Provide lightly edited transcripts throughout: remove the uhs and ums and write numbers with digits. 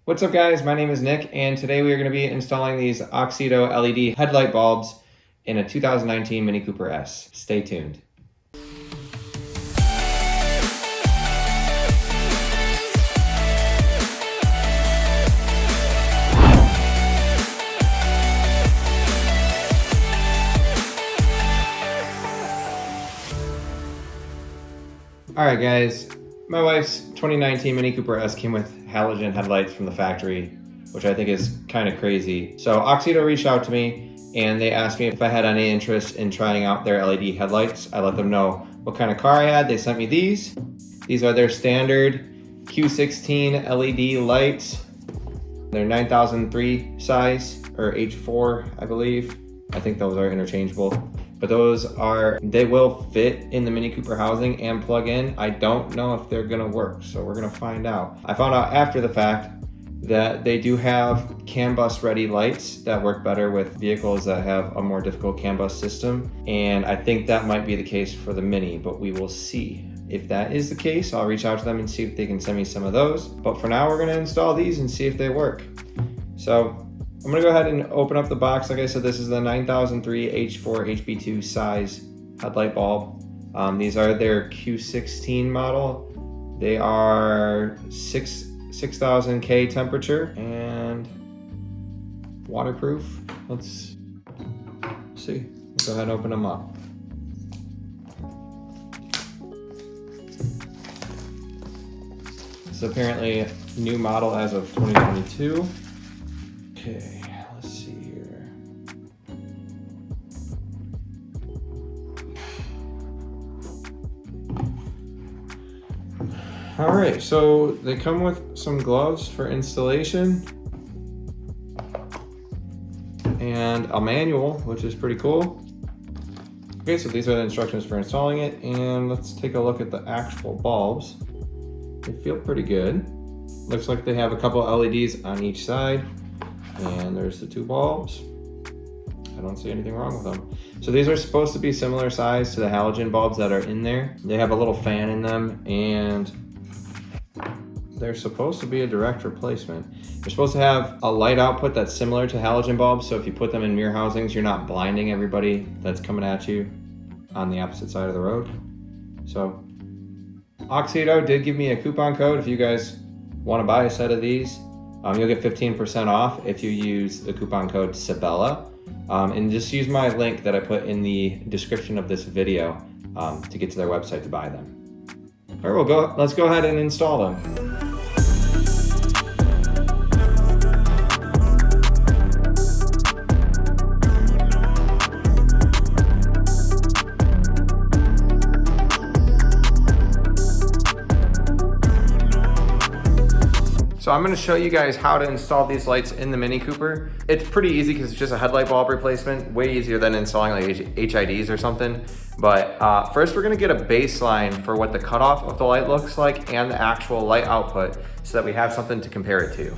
What's up guys, my name is Nick and today we are going to be installing these Auxito LED headlight bulbs in a 2019 Mini Cooper S. Stay tuned. Alright guys, my wife's 2019 Mini Cooper S came with halogen headlights from the factory, which I think is kind of crazy. So Auxito reached out to me and they asked me if I had any interest in trying out their LED headlights. I let them know what kind of car I had. They sent me these. These are their standard Q16 LED lights. They're 9003 size, or H4, I believe. I think those are interchangeable. But they will fit in the Mini Cooper housing and plug in. I don't know if they're gonna work, so we're gonna find out. I found out after the fact that they do have CAN bus ready lights that work better with vehicles that have a more difficult CAN bus system. And I think that might be the case for the Mini, but we will see. If that is the case, I'll reach out to them and see if they can send me some of those. But for now, we're gonna install these and see if they work. So I'm gonna go ahead and open up the box. Like I said, this is the 9003 H4 HB2 size headlight bulb. These are their Q16 model. They are 6,000 K temperature and waterproof. Let's see. Let's go ahead and open them up. It's apparently a new model as of 2022. Okay, let's see here. All right, so they come with some gloves for installation and a manual, which is pretty cool. Okay, so these are the instructions for installing it, and let's take a look at the actual bulbs. They feel pretty good. Looks like they have a couple LEDs on each side. And there's the two bulbs. I don't see anything wrong with them. So these are supposed to be similar size to the halogen bulbs that are in there. They have a little fan in them and they're supposed to be a direct replacement. They're supposed to have a light output that's similar to halogen bulbs. So if you put them in mirror housings, you're not blinding everybody that's coming at you on the opposite side of the road. So Auxito did give me a coupon code if you guys want to buy a set of these. You'll get 15% off if you use the coupon code Sabella. And just use my link that I put in the description of this video to get to their website to buy them. All right, let's go ahead and install them. So I'm gonna show you guys how to install these lights in the Mini Cooper. It's pretty easy because it's just a headlight bulb replacement, way easier than installing like H.I.Ds or something. But first we're gonna get a baseline for what the cutoff of the light looks like and the actual light output so that we have something to compare it to.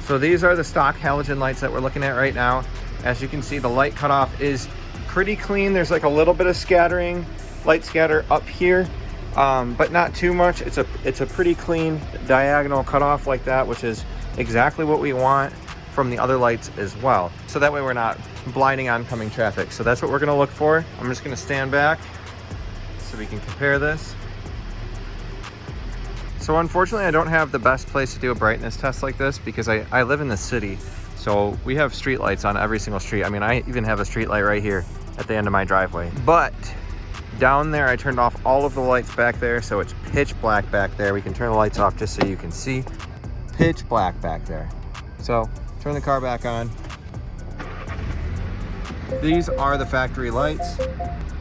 So these are the stock halogen lights that we're looking at right now. As you can see, the light cutoff is pretty clean. There's like a little bit of scattering, light scatter up here. But not too much. It's a pretty clean diagonal cutoff like that, which is exactly what we want from the other lights as well. So that way we're not blinding oncoming traffic. So that's what we're gonna look for. I'm just gonna stand back so we can compare this. So unfortunately, I don't have the best place to do a brightness test like this because I live in the city. So we have street lights on every single street. I mean, I even have a street light right here at the end of my driveway. But down there, I turned off all of the lights back there, so it's pitch black back there. We can turn the lights off just so you can see. Pitch black back there. So, turn the car back on. These are the factory lights.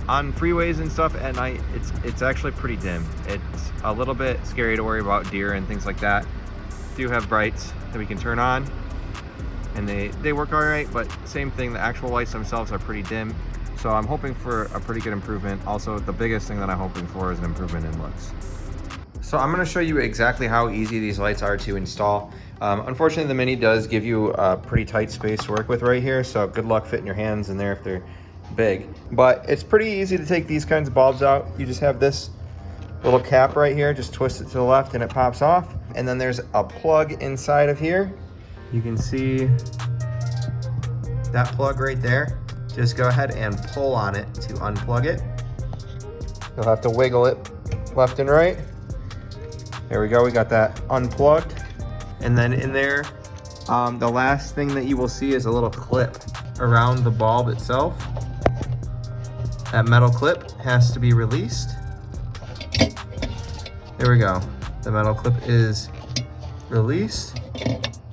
On freeways and stuff at night, it's actually pretty dim. It's a little bit scary to worry about deer and things like that. Do have brights that we can turn on, and they work all right, but same thing, the actual lights themselves are pretty dim. So I'm hoping for a pretty good improvement. Also, the biggest thing that I'm hoping for is an improvement in looks. So I'm gonna show you exactly how easy these lights are to install. Unfortunately, the Mini does give you a pretty tight space to work with right here, so good luck fitting your hands in there if they're big. But it's pretty easy to take these kinds of bulbs out. You just have this little cap right here, just twist it to the left and it pops off. and then there's a plug inside of here. You can see that plug right there. Just go ahead and pull on it to unplug it. You'll have to wiggle it left and right. There we go, we got that unplugged. And then in there, the last thing that you will see is a little clip around the bulb itself. That metal clip has to be released. There we go. The metal clip is released,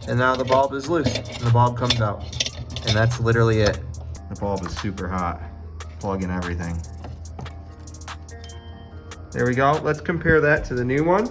and now the bulb is loose, and the bulb comes out. And that's literally it. The bulb is super hot. Plug in everything. There we go. Let's compare that to the new one.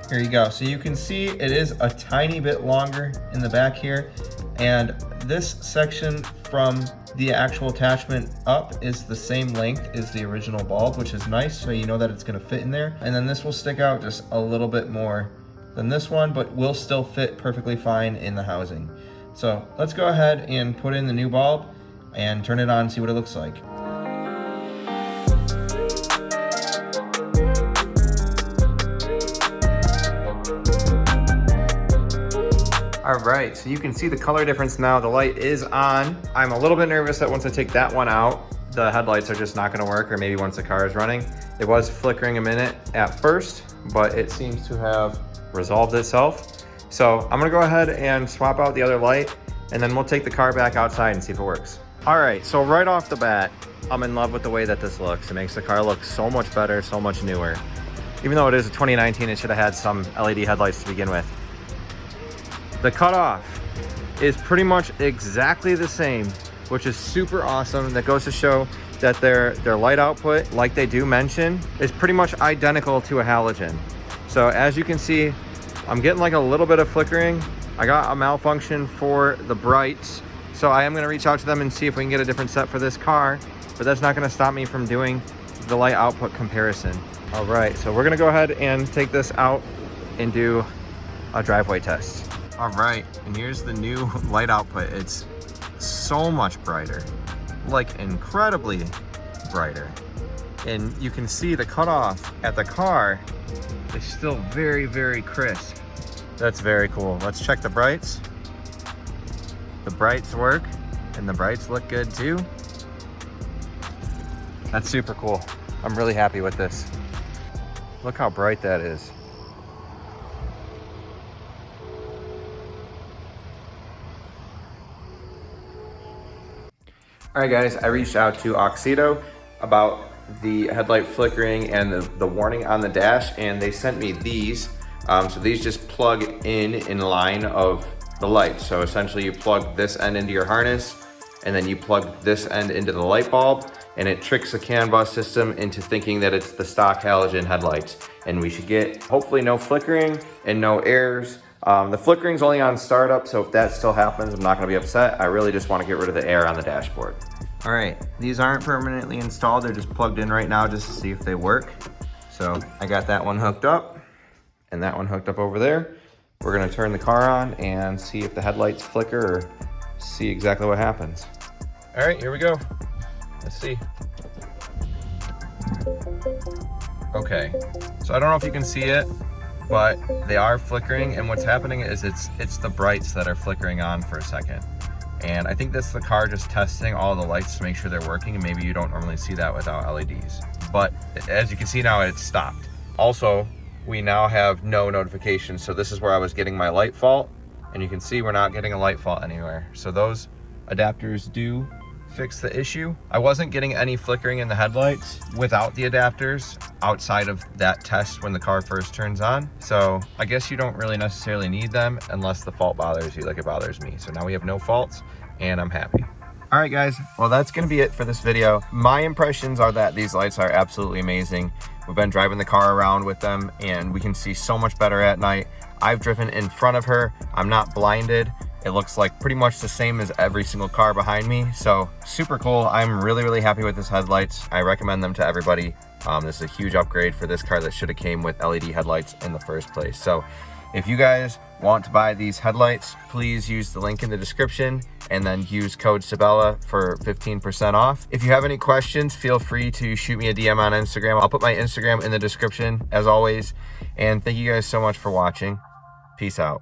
Here you go. So you can see it is a tiny bit longer in the back here, and this section from the actual attachment up is the same length as the original bulb, which is nice, so you know that it's going to fit in there. And then this will stick out just a little bit more than this one, but will still fit perfectly fine in the housing. So let's go ahead and put in the new bulb and turn it on and see what it looks like. All right, so you can see the color difference now. The light is on. I'm a little bit nervous that once I take that one out, the headlights are just not gonna work, or maybe once the car is running. It was flickering a minute at first, but it seems to have resolved itself. So I'm gonna go ahead and swap out the other light, and then we'll take the car back outside and see if it works. All right, so right off the bat, I'm in love with the way that this looks. It makes the car look so much better, so much newer. Even though it is a 2019, it should have had some LED headlights to begin with. The cutoff is pretty much exactly the same, which is super awesome. That goes to show that their light output, like they do mention, is pretty much identical to a halogen. So as you can see, I'm getting like a little bit of flickering. I got a malfunction for the brights, so I am gonna reach out to them and see if we can get a different set for this car, but that's not gonna stop me from doing the light output comparison. All right, so we're gonna go ahead and take this out and do a driveway test. All right, and here's the new light output. It's so much brighter, like incredibly brighter. And you can see the cutoff at the car is still very, very crisp. That's very cool. Let's check the brights. The brights work, and the brights look good too. That's super cool. I'm really happy with this. Look how bright that is. All right guys, I reached out to Auxito about the headlight flickering and the warning on the dash, and they sent me these. So these just plug in line of the light. So essentially you plug this end into your harness, and then you plug this end into the light bulb, and it tricks the CAN bus system into thinking that it's the stock halogen headlights. And we should get hopefully no flickering and no errors. The flickering's only on startup, so if that still happens, I'm not gonna be upset. I really just wanna get rid of the air on the dashboard. All right, these aren't permanently installed. They're just plugged in right now just to see if they work. So I got that one hooked up and that one hooked up over there. We're gonna turn the car on and see if the headlights flicker or see exactly what happens. All right, here we go. Let's see. Okay, so I don't know if you can see it, but they are flickering, and what's happening is it's the brights that are flickering on for a second. And I think that's the car just testing all the lights to make sure they're working, and maybe you don't normally see that without LEDs. But as you can see now, it's stopped. Also, we now have no notifications, so this is where I was getting my light fault, and you can see we're not getting a light fault anywhere. So those adapters do fix the issue. I wasn't getting any flickering in the headlights without the adapters outside of that test when the car first turns on. So I guess you don't really necessarily need them unless the fault bothers you like it bothers me. So now we have no faults and I'm happy. All right guys, well that's gonna be it for this video. My impressions are that these lights are absolutely amazing. We've been driving the car around with them and we can see so much better at night. I've driven in front of her, I'm not blinded. It looks like pretty much the same as every single car behind me. So super cool. I'm really, really happy with these headlights. I recommend them to everybody. This is a huge upgrade for this car that should have came with LED headlights in the first place. So if you guys want to buy these headlights, please use the link in the description and then use code Sabella for 15% off. If you have any questions, feel free to shoot me a DM on Instagram. I'll put my Instagram in the description as always. And thank you guys so much for watching. Peace out.